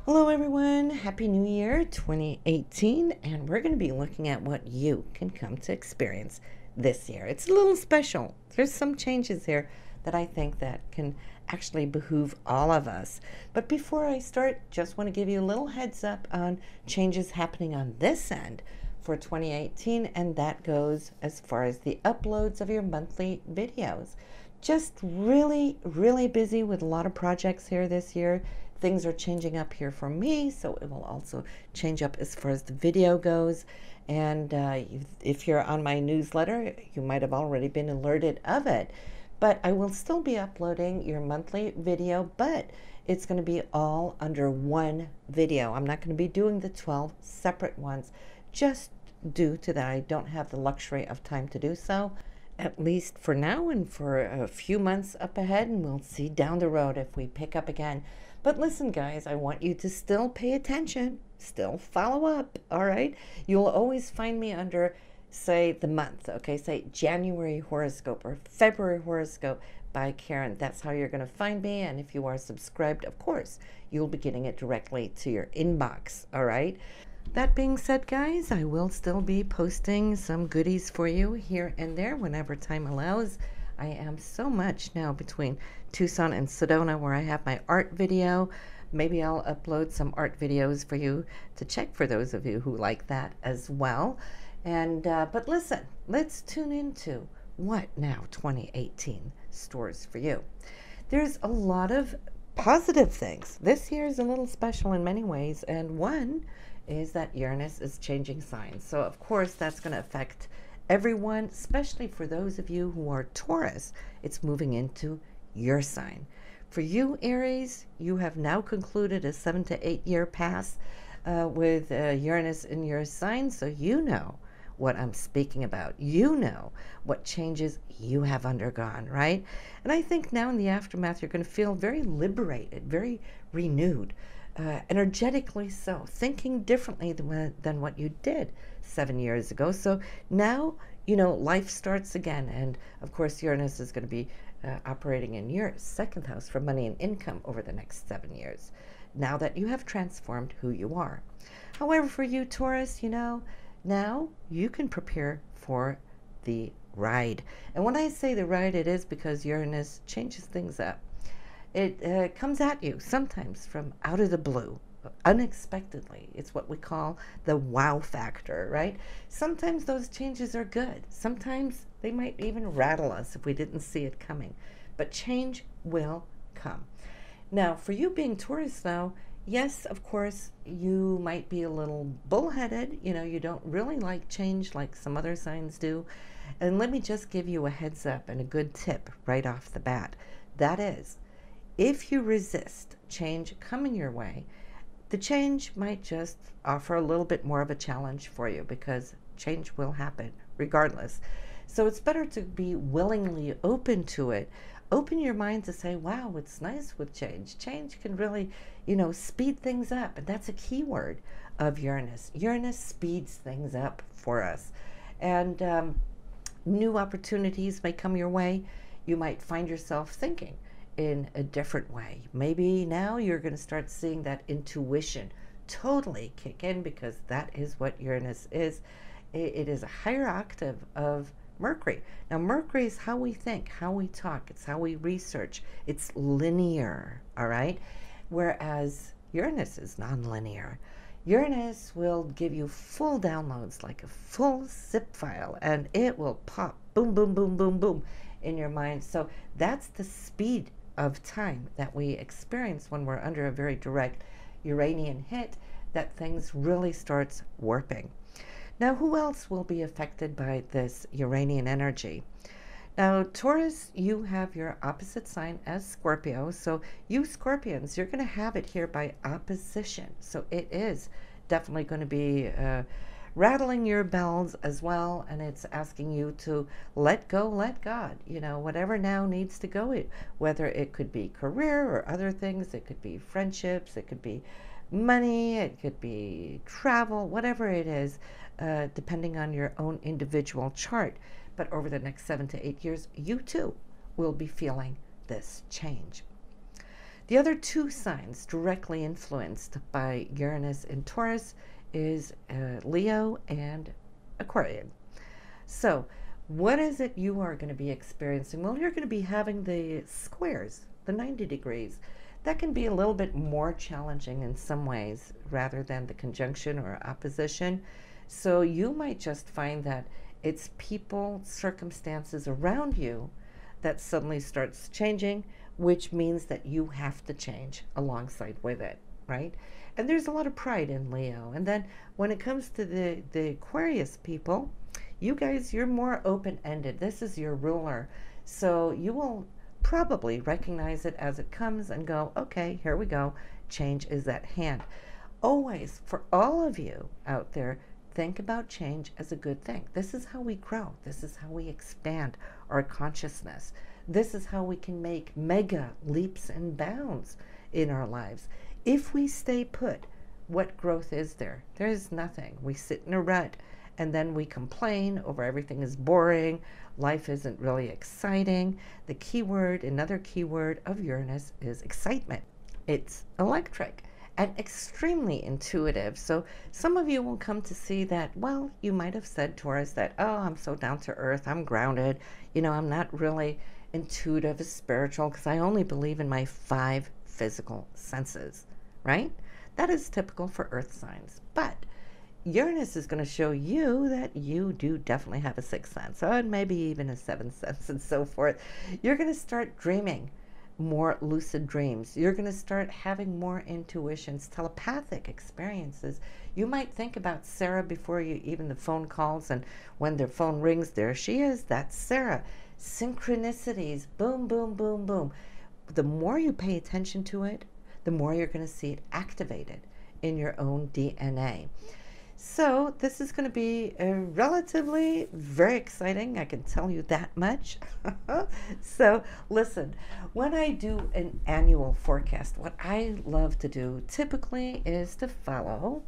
Hello everyone, Happy New Year 2018, and we're going to be looking at what you can come to experience this year. It's a little special. There's some changes here that I think that can actually behoove all of us. But before I start, just want to give you a little heads up on changes happening on this end for 2018, and that goes as far as the uploads of your monthly videos. Just really, really busy with a lot of projects here this year. Things are changing up here for me, so it will also change up as far as the video goes. And if you're on my newsletter, you might have already been alerted of it. But I will still be uploading your monthly video, but it's going to be all under one video. I'm not going to be doing the 12 separate ones, just due to that I don't have the luxury of time to do so, at least for now and for a few months up ahead, and we'll see down the road if we pick up again. But listen, guys, I want you to still pay attention, still follow up, all right? You'll always find me under, say, the month, okay? Say January horoscope or February horoscope by Karen. That's how you're going to find me. And if you are subscribed, of course, you'll be getting it directly to your inbox, all right? That being said, guys, I will still be posting some goodies for you here and there whenever time allows. I am so much now between Tucson and Sedona where I have my art video. Maybe I'll upload some art videos for you to check for those of you who like that as well. And but listen, let's tune into what now 2018 stores for you. There's a lot of positive things. This year is a little special in many ways, and one is that Uranus is changing signs. So of course that's going to affect everyone, especially for those of you who are Taurus. It's moving into your sign. For you, Aries, you have now concluded a 7 to 8 year pass with Uranus in your sign, so you know what I'm speaking about. You know what changes you have undergone, right? And I think now in the aftermath, you're going to feel very liberated, very renewed. Energetically so, thinking differently than what you did 7 years ago. So now, you know, life starts again. And of course, Uranus is going to be operating in your second house for money and income over the next 7 years, now that you have transformed who you are. However, for you, Taurus, you know, now you can prepare for the ride. And when I say the ride, it is because Uranus changes things up. It comes at you sometimes from out of the blue, unexpectedly. It's what we call the wow factor, right? Sometimes those changes are good. Sometimes they might even rattle us if we didn't see it coming. But change will come. Now, for you being Taurus, though, yes, of course, you might be a little bullheaded. You know, you don't really like change like some other signs do. And let me just give you a heads up and a good tip right off the bat. That is, if you resist change coming your way, the change might just offer a little bit more of a challenge for you, because change will happen regardless. So it's better to be willingly open to it. Open your mind to say, wow, it's nice with change. Change can really, you know, speed things up. And that's a key word of Uranus. Uranus speeds things up for us. And new opportunities may come your way. You might find yourself thinking in a different way. Maybe now you're going to start seeing that intuition totally kick in, because that is what Uranus is. It is a higher octave of Mercury. Now, Mercury is how we think, how we talk, it's how we research. It's linear, all right? Whereas Uranus is nonlinear. Uranus will give you full downloads, like a full zip file, and it will pop, boom, boom, boom, boom, boom, in your mind. So that's the speed of time that we experience when we're under a very direct Uranian hit, that things really starts warping. Now, who else will be affected by this Uranian energy? Now, Taurus, you have your opposite sign as Scorpio. So you Scorpions, you're going to have it here by opposition. So it is definitely going to be rattling your bells as well, and it's asking you to let go, let God. You know, whatever now needs to go, whether it could be career or other things, it could be friendships, it could be money, it could be travel, whatever it is, depending on your own individual chart. But over the next 7 to 8 years, you too will be feeling this change. The other two signs directly influenced by Uranus and Taurus is Leo and Aquarius. So what is it you are going to be experiencing? Well, you're going to be having the squares, the 90 degrees. That can be a little bit more challenging in some ways rather than the conjunction or opposition. So you might just find that it's people, circumstances around you that suddenly starts changing, which means that you have to change alongside with it, right? And there's a lot of pride in Leo. And then when it comes to the Aquarius people, you guys, you're more open-ended. This is your ruler. So you will probably recognize it as it comes and go, okay, here we go. Change is at hand. Always, for all of you out there, think about change as a good thing. This is how we grow. This is how we expand our consciousness. This is how we can make mega leaps and bounds in our lives. If we stay put, what growth is there? There is nothing. We sit in a rut and then we complain over everything is boring. Life isn't really exciting. The keyword, another keyword of Uranus is excitement. It's electric and extremely intuitive. So some of you will come to see that, well, you might have said, Taurus, that, oh, I'm so down to earth, I'm grounded, I'm not really intuitive, spiritual, because I only believe in my 5 physical senses, right? That is typical for earth signs. But Uranus is going to show you that you do definitely have a 6th sense, and maybe even a 7th sense and so forth. You're going to start dreaming more lucid dreams. You're going to start having more intuitions, telepathic experiences. You might think about Sarah before you even the phone calls, and when their phone rings, there she is. That's Sarah. Synchronicities, boom, boom, boom, boom. The more you pay attention to it, the more you're going to see it activated in your own DNA. So this is going to be relatively very exciting. I can tell you that much. So listen, when I do an annual forecast, what I love to do typically is to follow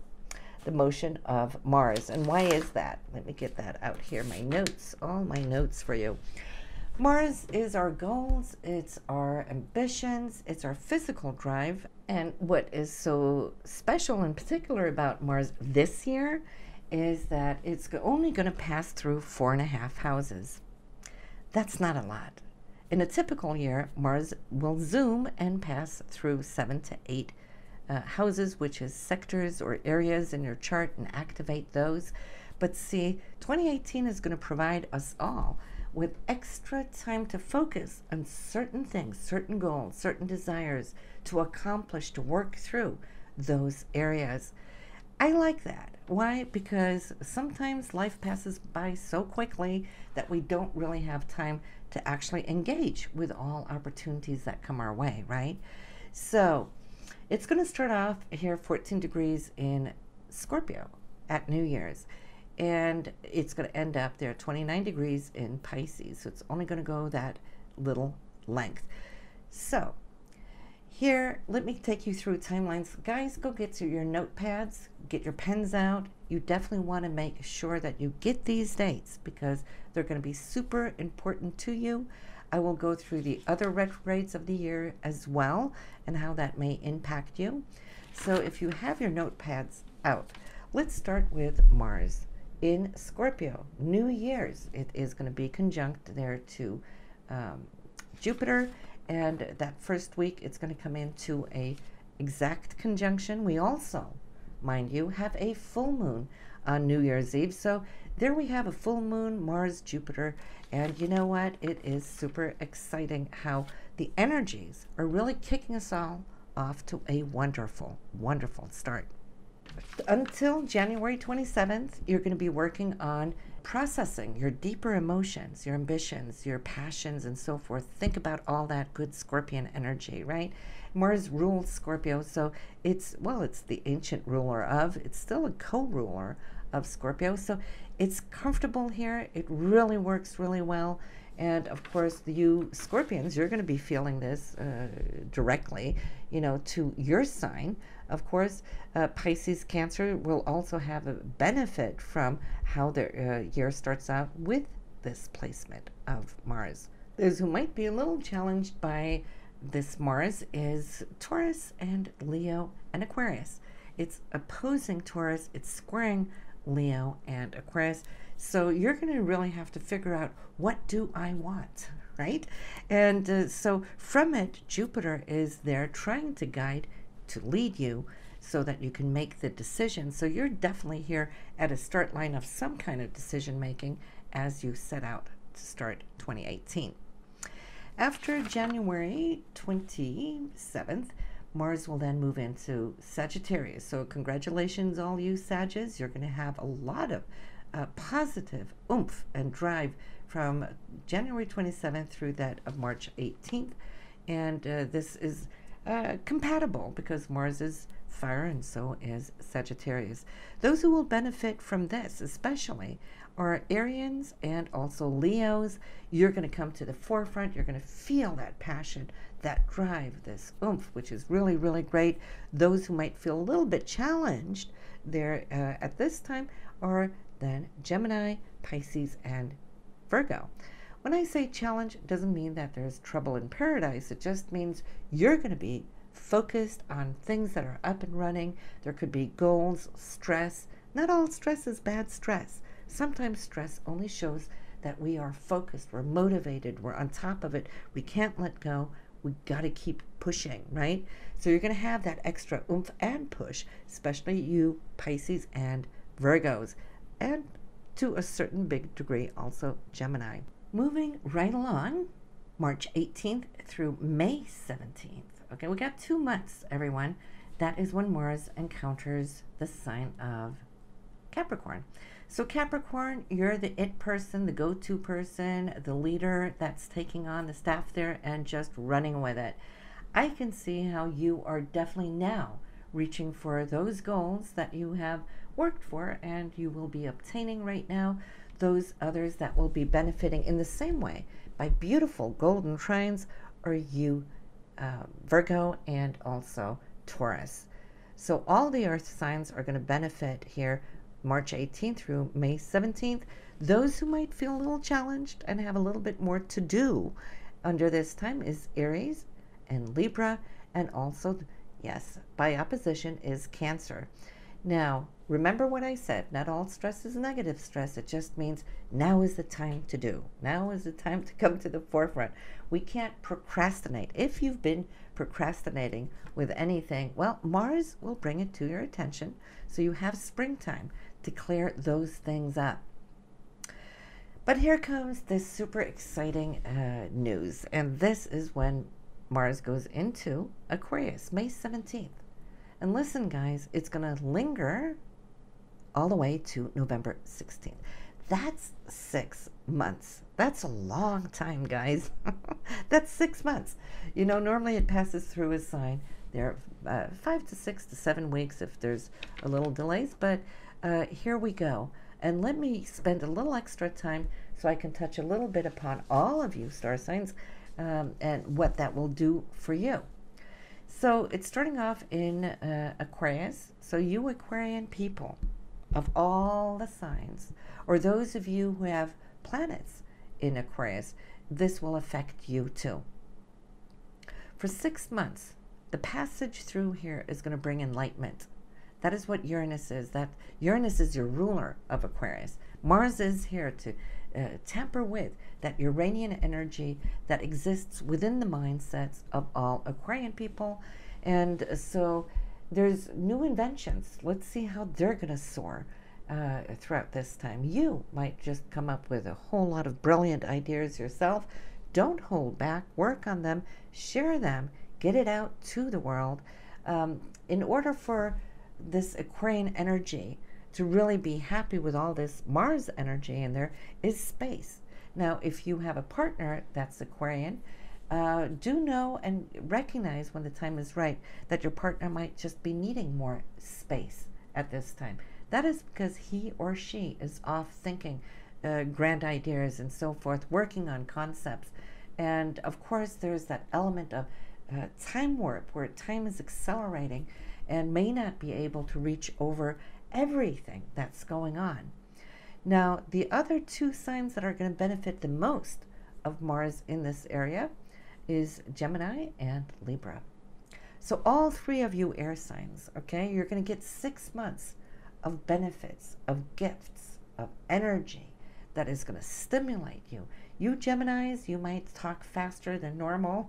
the motion of Mars. And why is that? Let me get that out here. My notes, all my notes for you. Mars is our goals, it's our ambitions, it's our physical drive. And what is so special in particular about Mars this year is that it's only going to pass through 4.5 houses. That's not a lot. In a typical year, Mars will zoom and pass through 7 to 8 houses, which is sectors or areas in your chart, and activate those. But see, 2018 is going to provide us all with extra time to focus on certain things, certain goals, certain desires to accomplish, to work through those areas. I like that. Why? Because sometimes life passes by so quickly that we don't really have time to actually engage with all opportunities that come our way, right? So it's going to start off here 14 degrees in Scorpio at New Year's. And it's going to end up there 29 degrees in Pisces. So it's only going to go that little length. So here, let me take you through timelines. Guys, go get your notepads, get your pens out. You definitely want to make sure that you get these dates because they're going to be super important to you. I will go through the other retrogrades of the year as well and how that may impact you. So if you have your notepads out, let's start with Mars. In Scorpio, New Year's, it is going to be conjunct there to Jupiter, and that first week it's going to come into a exact conjunction. We also, mind you, have a full moon on New Year's Eve, so there we have a full moon, Mars, Jupiter, and you know what? It is super exciting how the energies are really kicking us all off to a wonderful, wonderful start. Until January 27th, you're going to be working on processing your deeper emotions, your ambitions, your passions, and so forth. Think about all that good Scorpion energy, right? Mars rules Scorpio, so it's the ancient ruler of, it's still a co-ruler of Scorpio, so it's comfortable here. It really works really well. And of course, you Scorpions, you're going to be feeling this directly, to your sign. Of course, Pisces, Cancer will also have a benefit from how their year starts out with this placement of Mars. Those who might be a little challenged by this Mars is Taurus and Leo and Aquarius. It's opposing Taurus, it's squaring Leo and Aquarius. So you're going to really have to figure out, what do I want, right? And so from it, Jupiter is there trying to guide, to lead you so that you can make the decision. So you're definitely here at a start line of some kind of decision making as you set out to start 2018. After January 27th, Mars will then move into Sagittarius. So congratulations, all you Sagittarius. You're going to have a lot of positive oomph and drive from January 27th through that of March 18th. And this is compatible because Mars is fire and so is Sagittarius. Those who will benefit from this especially are Arians and also Leos. You're going to come to the forefront. You're going to feel that passion, that drive, this oomph, which is really, really great. Those who might feel a little bit challenged there at this time are then Gemini, Pisces, and Virgo. When I say challenge, it doesn't mean that there's trouble in paradise. It just means you're going to be focused on things that are up and running. There could be goals, stress. Not all stress is bad stress. Sometimes stress only shows that we are focused, we're motivated, we're on top of it. We can't let go. We got to keep pushing, right? So you're going to have that extra oomph and push, especially you Pisces and Virgos, and to a certain big degree also Gemini. Moving right along, March 18th through May 17th. Okay, we got 2 months, everyone. That is when Mars encounters the sign of Capricorn. So Capricorn, you're the it person, the go-to person, the leader that's taking on the staff there and just running with it. I can see how you are definitely now reaching for those goals that you have worked for and you will be obtaining right now. Those others that will be benefiting in the same way by beautiful golden trines are you, Virgo, and also Taurus. So all the earth signs are going to benefit here March 18th through May 17th. Those who might feel a little challenged and have a little bit more to do under this time is Aries and Libra, and also, yes, by opposition is Cancer. Now, remember what I said, not all stress is negative stress. It just means now is the time to do. Now is the time to come to the forefront. We can't procrastinate. If you've been procrastinating with anything, well, Mars will bring it to your attention. So you have springtime to clear those things up. But here comes this super exciting news. And this is when Mars goes into Aquarius, May 17th. And listen, guys, it's going to linger all the way to November 16th. That's 6 months. That's a long time, guys. That's 6 months. You know, normally it passes through a sign. There are 5 to 6 to 7 weeks if there's a little delays. But here we go. And let me spend a little extra time so I can touch a little bit upon all of you star signs and what that will do for you. So it's starting off in Aquarius. So you Aquarian people of all the signs, or those of you who have planets in Aquarius, this will affect you too. For 6 months, the passage through here is going to bring enlightenment. That is what Uranus is. That Uranus is your ruler of Aquarius. Mars is here to tamper with that Uranian energy that exists within the mindsets of all Aquarian people. And so there's new inventions. Let's see how they're going to soar throughout this time. You might just come up with a whole lot of brilliant ideas yourself. Don't hold back. Work on them. Share them. Get it out to the world. In order for this Aquarian energy to really be happy with all this Mars energy in there is space. Now, if you have a partner that's Aquarian, do know and recognize when the time is right that your partner might just be needing more space at this time. That is because he or she is off thinking grand ideas and so forth, working on concepts. And of course, there's that element of time warp where time is accelerating and may not be able to reach over everything that's going on. Now, the other 2 signs that are going to benefit the most of Mars in this area is Gemini and Libra. So all three of you air signs, okay, you're going to get 6 months of benefits, of gifts, of energy that is going to stimulate you. You Geminis, you might talk faster than normal.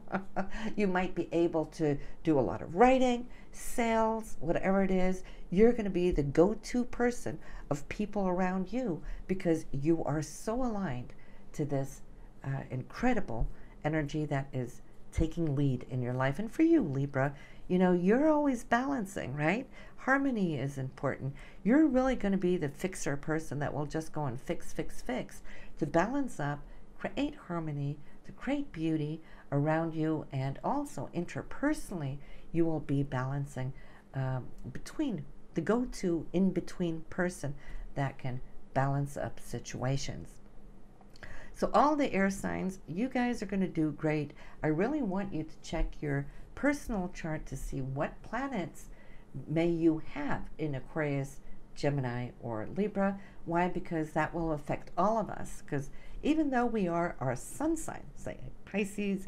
You might be able to do a lot of writing, sales, whatever it is. You're going to be the go-to person of people around you because you are so aligned to this incredible energy that is taking lead in your life. And for you, Libra, you know, you're always balancing, right? Harmony is important. You're really going to be the fixer person that will just go and fix to balance up, create harmony, to create beauty around you, and also interpersonally, you will be balancing between the go-to in-between person that can balance up situations. So all the air signs, you guys are going to do great. I really want you to check your personal chart to see what planets may you have in Aquarius, Gemini, or Libra. Why? Because that will affect all of us. Because even though we are our sun sign, say a Pisces,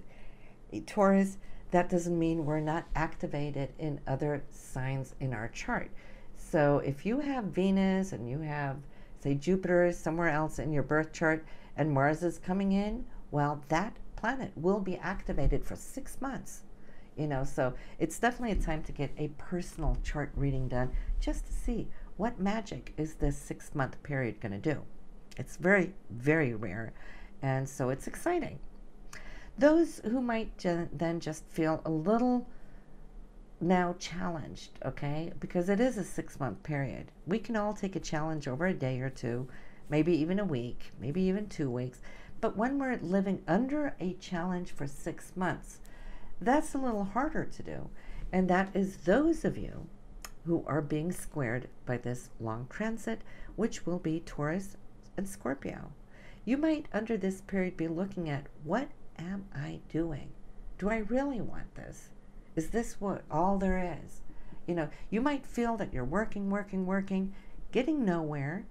a Taurus, that doesn't mean we're not activated in other signs in our chart. So if you have Venus and you have, say, Jupiter somewhere else in your birth chart, and Mars is coming in, well, that planet will be activated for 6 months. You know, so it's definitely a time to get a personal chart reading done just to see what magic is this 6 month period going to do. It's very, very rare, and so it's exciting. Those who might then just feel a little now challenged, okay, because it is a 6 month period. We can all take a challenge over a day or two, maybe even a week, maybe even 2 weeks. But when we're living under a challenge for 6 months, that's a little harder to do. And that is those of you who are being squared by this long transit, which will be Taurus and Scorpio. You might, under this period, be looking at, what am I doing? Do I really want this? Is this what all there is? You know, you might feel that you're working, getting nowhere,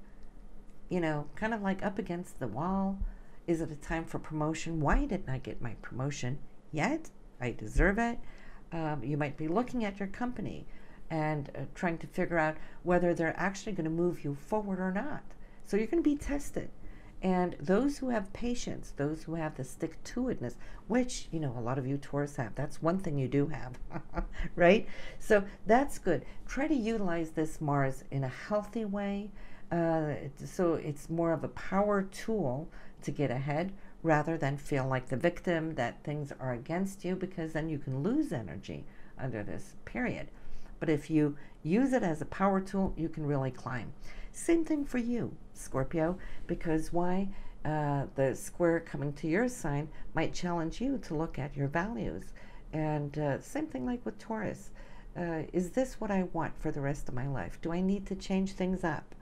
you know, kind of like up against the wall. Is it a time for promotion? Why didn't I get my promotion yet? I deserve it. You might be looking at your company and trying to figure out whether they're actually going to move you forward or not. So you're going to be tested. And those who have patience, those who have the stick-to-itness, which, you know, a lot of you Taurus have. That's one thing you do have, right? So that's good. Try to utilize this Mars in a healthy way. So it's more of a power tool to get ahead rather than feel like the victim that things are against you, because then you can lose energy under this period. But if you use it as a power tool, you can really climb. Same thing for you, Scorpio, because why? The square coming to your sign might challenge you to look at your values. And same thing like with Taurus. Is this what I want for the rest of my life? Do I need to change things up?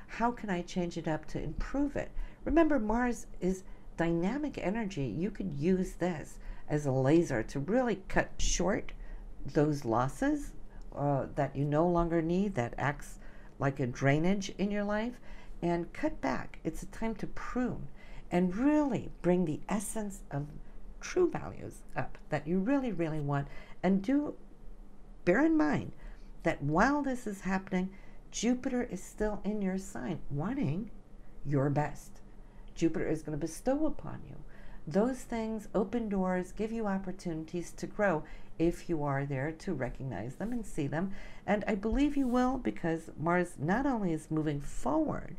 How can I change it up to improve it? Remember, Mars is dynamic energy. You could use this as a laser to really cut short those losses that you no longer need, that acts like a drainage in your life, and cut back. It's a time to prune and really bring the essence of true values up that you really, really want. And do bear in mind that while this is happening, Jupiter is still in your sign, wanting your best. Jupiter is going to bestow upon you those things, open doors, give you opportunities to grow if you are there to recognize them and see them. And I believe you will, because Mars not only is moving forward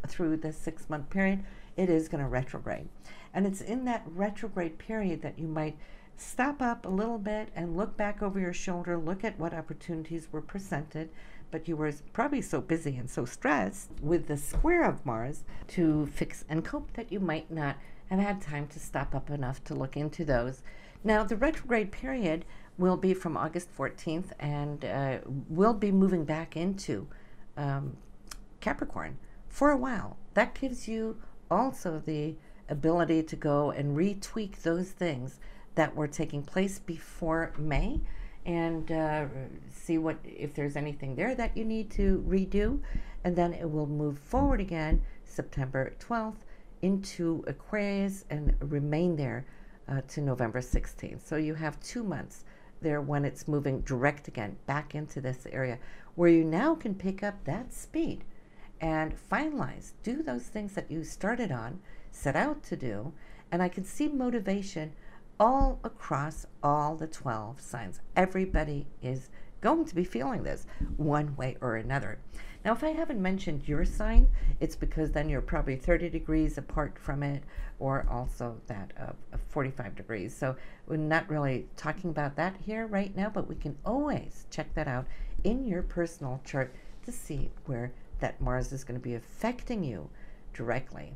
through the 6 month period, it is going to retrograde. And it's in that retrograde period that you might stop up a little bit and look back over your shoulder, look at what opportunities were presented, but you were probably so busy and so stressed with the square of Mars to fix and cope that you might not have had time to stop up enough to look into those. Now, the retrograde period will be from August 14th and will be moving back into Capricorn for a while. That gives you also the ability to go and retweak those things that were taking place before May, and see what, if there's anything there that you need to redo, and then it will move forward again September 12th into Aquarius and remain there to November 16th. So you have 2 months there when it's moving direct again back into this area where you now can pick up that speed and finalize, do those things that you started on, set out to do. And I can see motivation all across all the 12 signs. Everybody is going to be feeling this one way or another. Now, if I haven't mentioned your sign, it's because then you're probably 30 degrees apart from it, or also that of 45 degrees. So we're not really talking about that here right now, but we can always check that out in your personal chart to see where that Mars is going to be affecting you directly.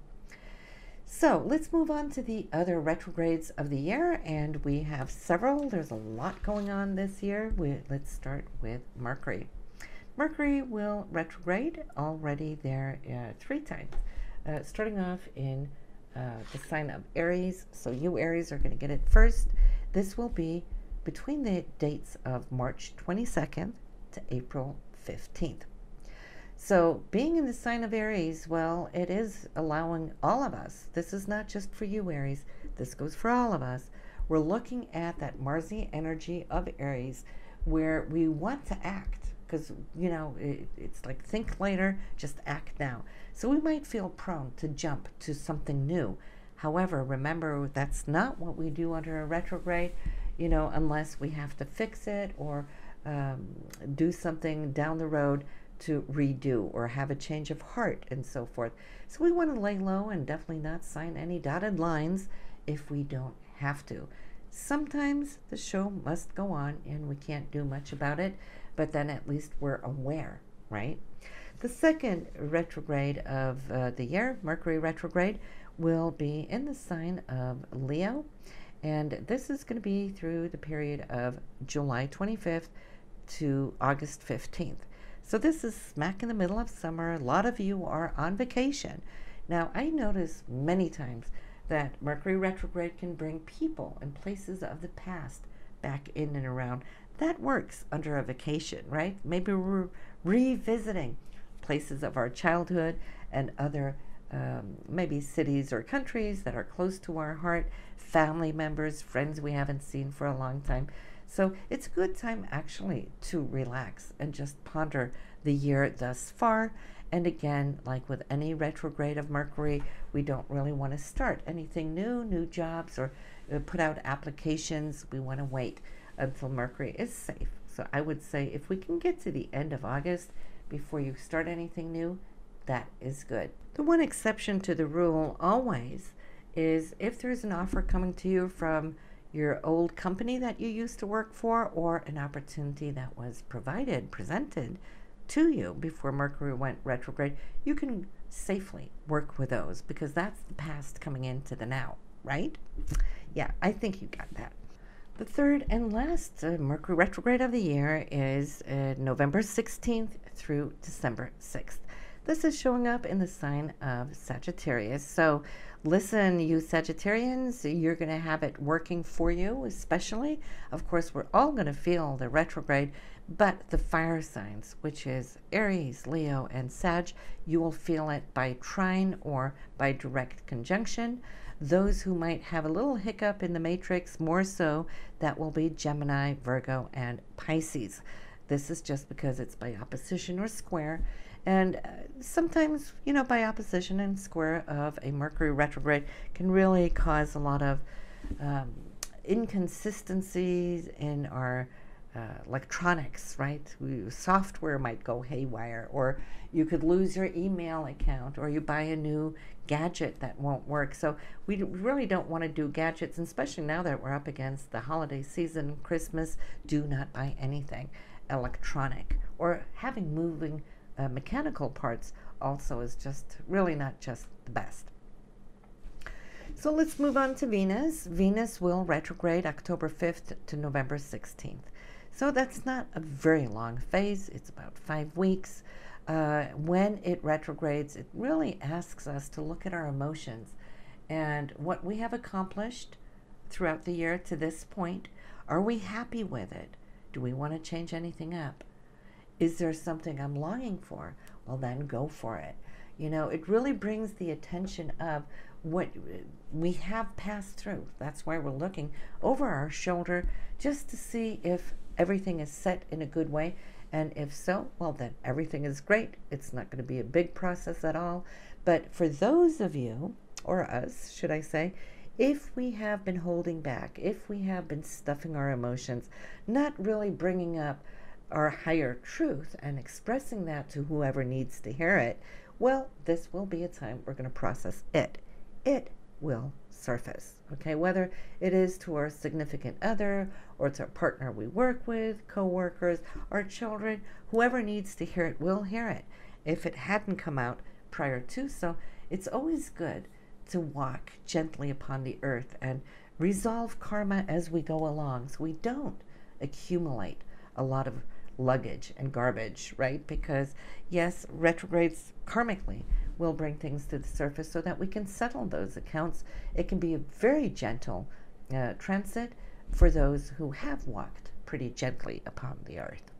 So let's move on to the other retrogrades of the year, and we have several. There's a lot going on this year. Let's start with Mercury. Mercury will retrograde already there 3 times, starting off in the sign of Aries. So you Aries are going to get it first. This will be between the dates of March 22nd to April 15th. So being in the sign of Aries, well, it is allowing all of us, this is not just for you Aries, this goes for all of us. We're looking at that Marsian energy of Aries where we want to act because, you know, it's like think later, just act now. So we might feel prone to jump to something new. However, remember, that's not what we do under a retrograde, you know, unless we have to fix it or do something down the road to redo or have a change of heart and so forth. So we want to lay low and definitely not sign any dotted lines if we don't have to. Sometimes the show must go on and we can't do much about it, but then at least we're aware, right? The second retrograde of the year, Mercury retrograde, will be in the sign of Leo, and this is going to be through the period of July 25th to August 15th. So this is smack in the middle of summer. A lot of you are on vacation. Now, I notice many times that Mercury retrograde can bring people and places of the past back in and around. That works under a vacation, right? Maybe we're revisiting places of our childhood and other maybe cities or countries that are close to our heart, family members, friends we haven't seen for a long time. So it's a good time actually to relax and just ponder the year thus far. And again, like with any retrograde of Mercury, we don't really want to start anything new jobs, or put out applications. We want to wait until Mercury is safe. So I would say if we can get to the end of August before you start anything new, that is good. The one exception to the rule always is if there's an offer coming to you from your old company that you used to work for, or an opportunity that was presented to you before Mercury went retrograde, you can safely work with those because that's the past coming into the now, right? Yeah, I think you got that. The third and last Mercury retrograde of the year is November 16th through December 6th. This is showing up in the sign of Sagittarius. So listen, you Sagittarians, you're going to have it working for you, especially. Of course, we're all going to feel the retrograde, but the fire signs, which is Aries, Leo, and Sag, you will feel it by trine or by direct conjunction. Those who might have a little hiccup in the matrix, more so, that will be Gemini, Virgo, and Pisces. This is just because it's by opposition or square. And sometimes, you know, by opposition and square of a Mercury retrograde can really cause a lot of inconsistencies in our electronics, right? Software might go haywire, or you could lose your email account, or you buy a new gadget that won't work. So we really don't want to do gadgets, and especially now that we're up against the holiday season, Christmas. Do not buy anything electronic, or having moving mechanical parts also is just really not just the best. So let's move on to Venus. Venus will retrograde October 5th to November 16th. So that's not a very long phase. It's about 5 weeks. When it retrogrades, it really asks us to look at our emotions and what we have accomplished throughout the year to this point. Are we happy with it? Do we want to change anything up? Is there something I'm longing for? Well, then go for it. You know, it really brings the attention of what we have passed through. That's why we're looking over our shoulder just to see if everything is set in a good way. And if so, well, then everything is great. It's not going to be a big process at all. But for those of you, or us, should I say, if we have been holding back, if we have been stuffing our emotions, not really bringing up our higher truth and expressing that to whoever needs to hear it, well, this will be a time we're going to process it. It will surface, okay? Whether it is to our significant other or to a partner we work with, co-workers, our children, whoever needs to hear it will hear it if it hadn't come out prior to. So it's always good to walk gently upon the earth and resolve karma as we go along so we don't accumulate a lot of luggage and garbage, right? Because yes, retrogrades karmically will bring things to the surface so that we can settle those accounts. It can be a very gentle transit for those who have walked pretty gently upon the earth.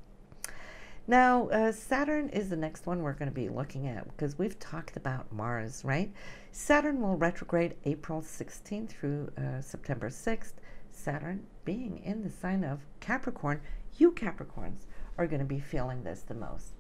Now, Saturn is the next one we're going to be looking at because we've talked about Mars, right? Saturn will retrograde April 16th through September 6th. Saturn being in the sign of Capricorn, you Capricorns are going to be feeling this the most.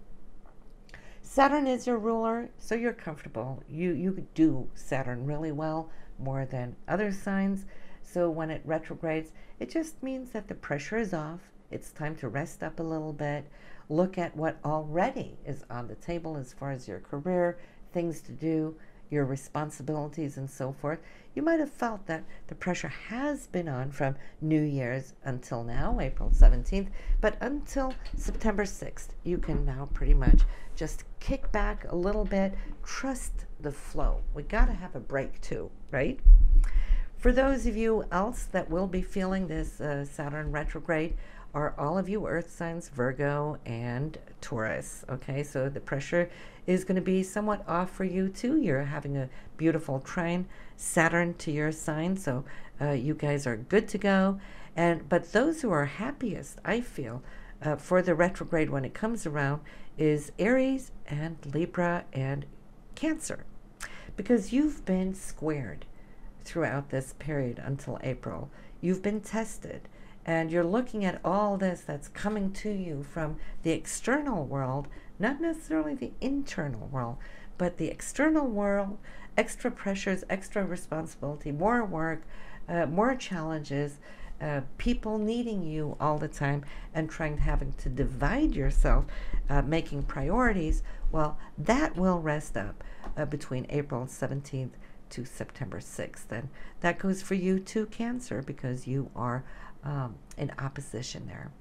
Saturn is your ruler, so you're comfortable. You do Saturn really well, more than other signs. So when it retrogrades, it just means that the pressure is off. It's time to rest up a little bit. Look at what already is on the table as far as your career, things to do, your responsibilities, and so forth. You might have felt that the pressure has been on from New Year's until now, April 17th, but until September 6th, you can now pretty much just kick back a little bit, trust the flow. We got to have a break too, right? For those of you else that will be feeling this Saturn retrograde, are all of you earth signs, Virgo and Taurus. Okay, so the pressure is going to be somewhat off for you too. You're having a beautiful trine Saturn to your sign, so you guys are good to go. But those who are happiest, I feel, for the retrograde when it comes around is Aries and Libra and Cancer, because you've been squared throughout this period until April. You've been tested. And you're looking at all this that's coming to you from the external world, not necessarily the internal world, but the external world, extra pressures, extra responsibility, more work, more challenges, people needing you all the time and having to divide yourself, making priorities. Well, that will rest up between April 17th to September 6th. And that goes for you too, Cancer, because you are in opposition there.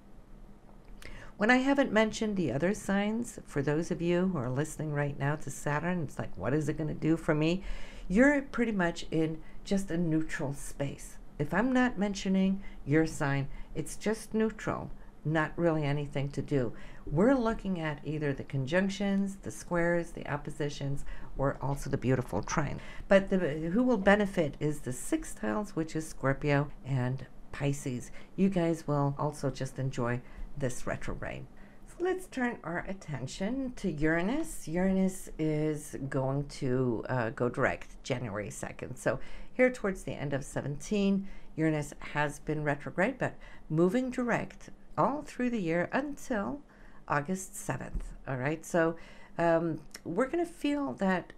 When I haven't mentioned the other signs, for those of you who are listening right now to Saturn, it's like, what is it going to do for me? You're pretty much in just a neutral space. If I'm not mentioning your sign, it's just neutral, not really anything to do. We're looking at either the conjunctions, the squares, the oppositions, or also the beautiful trine. But who will benefit is the sextiles, which is Scorpio and Pisces. You guys will also just enjoy this retrograde. So let's turn our attention to Uranus. Uranus is going to go direct January 2nd. So here towards the end of 17, Uranus has been retrograde, but moving direct all through the year until August 7th. All right, so we're going to feel that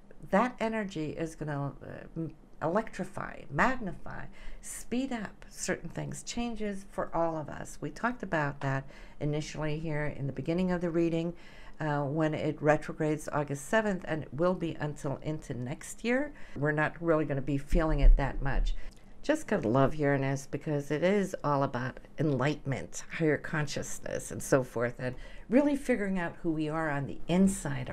energy is going to electrify, magnify, speed up certain things, changes for all of us. We talked about that initially here in the beginning of the reading when it retrogrades August 7th, and it will be until into next year. We're not really going to be feeling it that much. Just gotta love Uranus because it is all about enlightenment, higher consciousness, and so forth, and really figuring out who we are on the inside,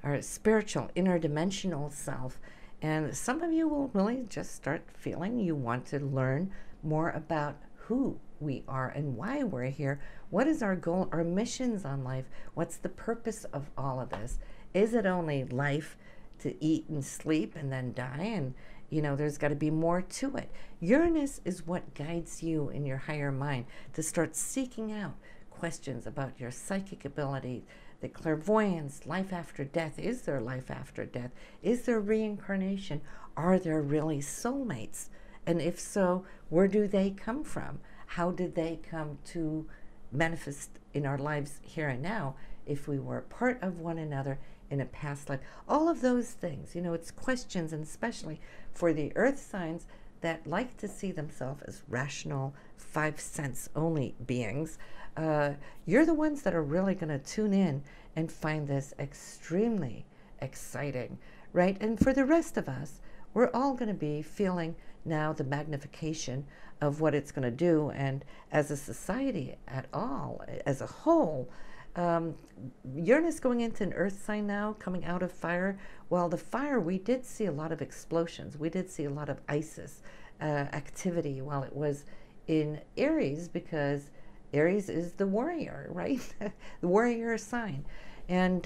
our spiritual, interdimensional self. And some of you will really just start feeling you want to learn more about who we are and why we're here. What is our goal, our missions on life? What's the purpose of all of this? Is it only life to eat and sleep and then die? And, you know, there's got to be more to it. Uranus is what guides you in your higher mind to start seeking out questions about your psychic ability, the clairvoyance, life after death. Is there life after death? Is there reincarnation? Are there really soulmates? And if so, where do they come from? How did they come to manifest in our lives here and now if we were part of one another in a past life? All of those things, it's questions, and especially for the earth signs that like to see themselves as rational, 5 sense only beings. You're the ones that are really going to tune in and find this extremely exciting, right? And for the rest of us, we're all going to be feeling now the magnification of what it's going to do. And as a society at all, as a whole, Uranus going into an earth sign now, coming out of fire. Well, the fire, we did see a lot of explosions. We did see a lot of ISIS activity while it was in Aries, because Aries is the warrior, right? The warrior sign. And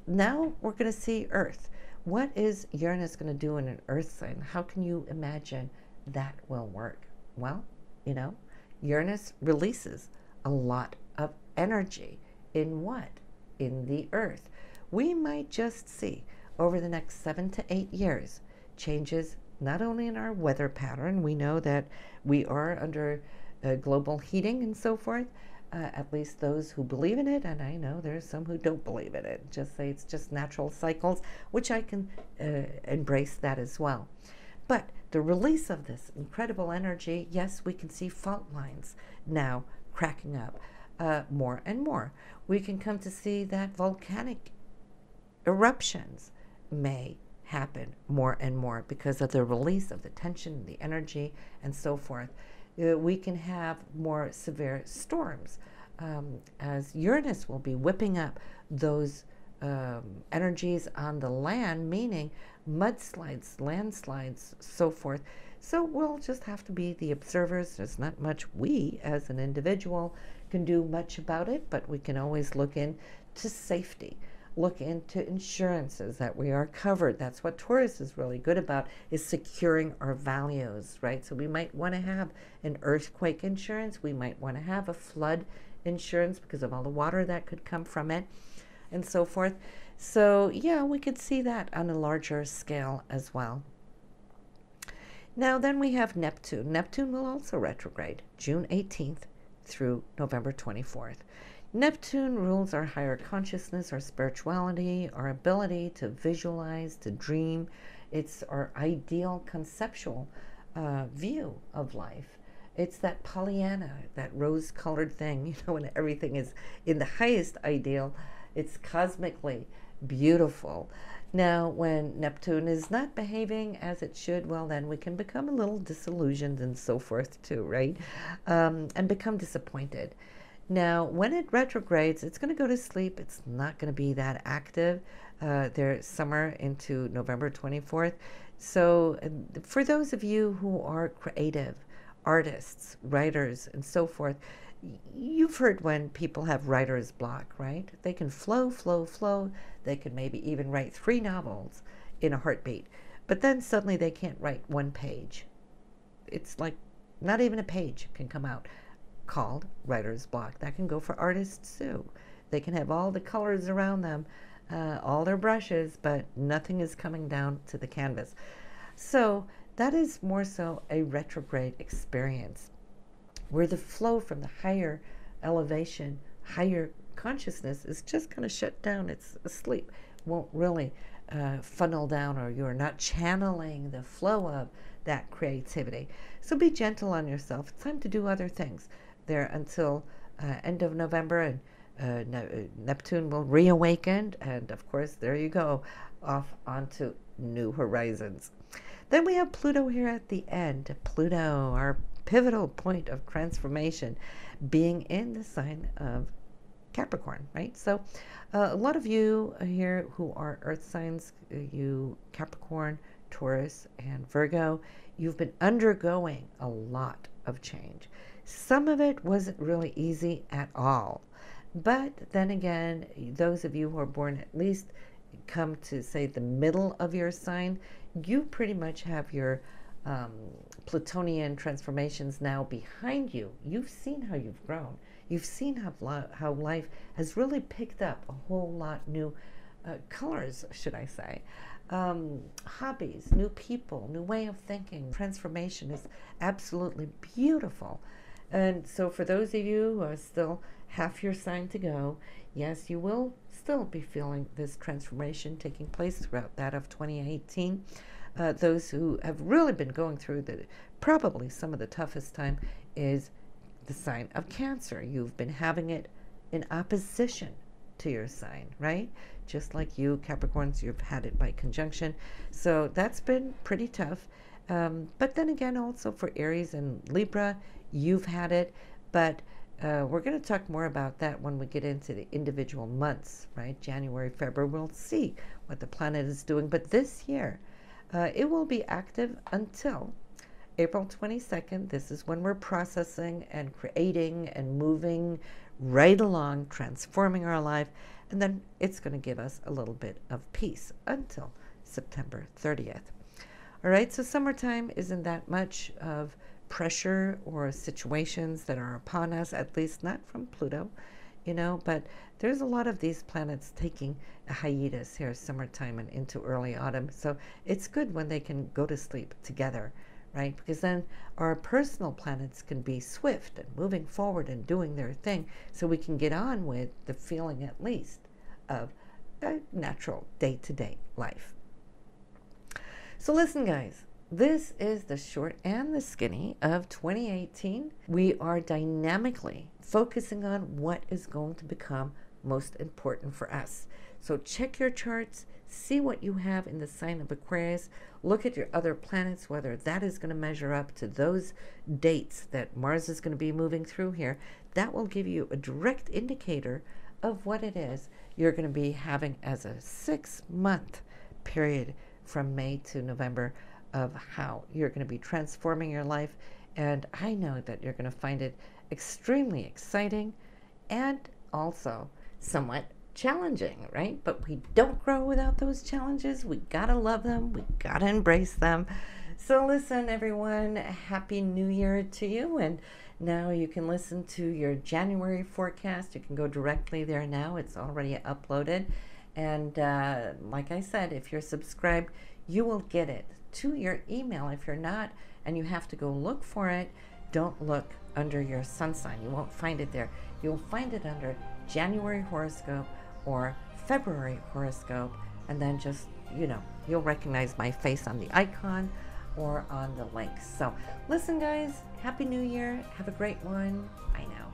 now we're going to see Earth. What is Uranus going to do in an Earth sign? How can you imagine that will work? Well, Uranus releases a lot of energy in what? In the Earth. We might just see over the next 7 to 8 years changes not only in our weather pattern. We know that we are under global heating and so forth, at least those who believe in it, and I know there's some who don't believe in it, just say it's just natural cycles, which I can embrace that as well. But the release of this incredible energy, yes, we can see fault lines now cracking up more and more. We can come to see that volcanic eruptions may happen more and more because of the release of the tension, the energy, and so forth. We can have more severe storms as Uranus will be whipping up those energies on the land, meaning mudslides, landslides, so forth. So we'll just have to be the observers. There's not much we as an individual can do much about it, but we can always look into safety, look into insurances that we are covered. That's what Taurus is really good about, is securing our values, right? So we might want to have an earthquake insurance. We might want to have a flood insurance because of all the water that could come from it and so forth. So yeah, we could see that on a larger scale as well. Now then we have Neptune. Neptune will also retrograde June 18th through November 24th. Neptune rules our higher consciousness, our spirituality, our ability to visualize, to dream. It's our ideal conceptual view of life. It's that Pollyanna, that rose-colored thing, when everything is in the highest ideal. It's cosmically beautiful. Now, when Neptune is not behaving as it should, well, then we can become a little disillusioned and so forth too, right? And become disappointed. Now, when it retrogrades, it's going to go to sleep. It's not going to be that active there summer into November 24th. So for those of you who are creative, artists, writers, and so forth, you've heard when people have writer's block, right? They can flow, flow, flow. They can maybe even write 3 novels in a heartbeat. But then suddenly they can't write 1 page. It's like not even a page can come out, called writer's block. That can go for artists too. They can have all the colors around them, all their brushes, but nothing is coming down to the canvas. So that is more so a retrograde experience, where the flow from the higher elevation, higher consciousness is just kind of shut down. It's asleep. Won't really funnel down, or you're not channeling the flow of that creativity. So be gentle on yourself. It's time to do other things there until end of November, and Neptune will reawaken, and of course there you go, off onto new horizons. Then we have Pluto here at the end. Pluto, our pivotal point of transformation, being in the sign of Capricorn, right? So a lot of you here who are earth signs, you Capricorn, Taurus, and Virgo, you've been undergoing a lot of change. Some of it wasn't really easy at all. But then again, those of you who are born at least come to, say, the middle of your sign, you pretty much have your Plutonian transformations now behind you. You've seen how you've grown. You've seen how life has really picked up a whole lot new colors, should I say. Hobbies, new people, new way of thinking. Transformation is absolutely beautiful. And so for those of you who are still half your sign to go, yes, you will still be feeling this transformation taking place throughout that of 2018. Those who have really been going through probably some of the toughest time is the sign of Cancer. You've been having it in opposition to your sign, right? Just like you, Capricorns, you've had it by conjunction. So that's been pretty tough. But then again, also for Aries and Libra, you've had it. But we're going to talk more about that when we get into the individual months, right? January, February, we'll see what the planet is doing. But this year, it will be active until April 22nd. This is when we're processing and creating and moving right along, transforming our life. And then it's going to give us a little bit of peace until September 30th. All right, so summertime isn't that much of pressure or situations that are upon us, at least not from Pluto, you know, but there's a lot of these planets taking a hiatus here, summertime and into early autumn. So it's good when they can go to sleep together, right? Because then our personal planets can be swift and moving forward and doing their thing, so we can get on with the feeling, at least, of a natural day-to-day life. So listen, guys, this is the short and the skinny of 2018. We are dynamically focusing on what is going to become most important for us. So check your charts, see what you have in the sign of Aquarius, look at your other planets, whether that is going to measure up to those dates that Mars is going to be moving through here. That will give you a direct indicator of what it is you're going to be having as a 6-month period from May to November, of how you're going to be transforming your life. And I know that you're going to find it extremely exciting and also somewhat challenging, right? But we don't grow without those challenges. We gotta love them. We gotta embrace them. So listen, everyone, Happy New Year to you. And now you can listen to your January forecast. You can go directly there now. It's already uploaded. And like I said, if you're subscribed, you will get it to your email. If you're not, and you have to go look for it, don't look under your sun sign. You won't find it there. You'll find it under January horoscope or February horoscope, and then just, you know, you'll recognize my face on the icon or on the link. So listen, guys, Happy New Year. Have a great one. Bye now.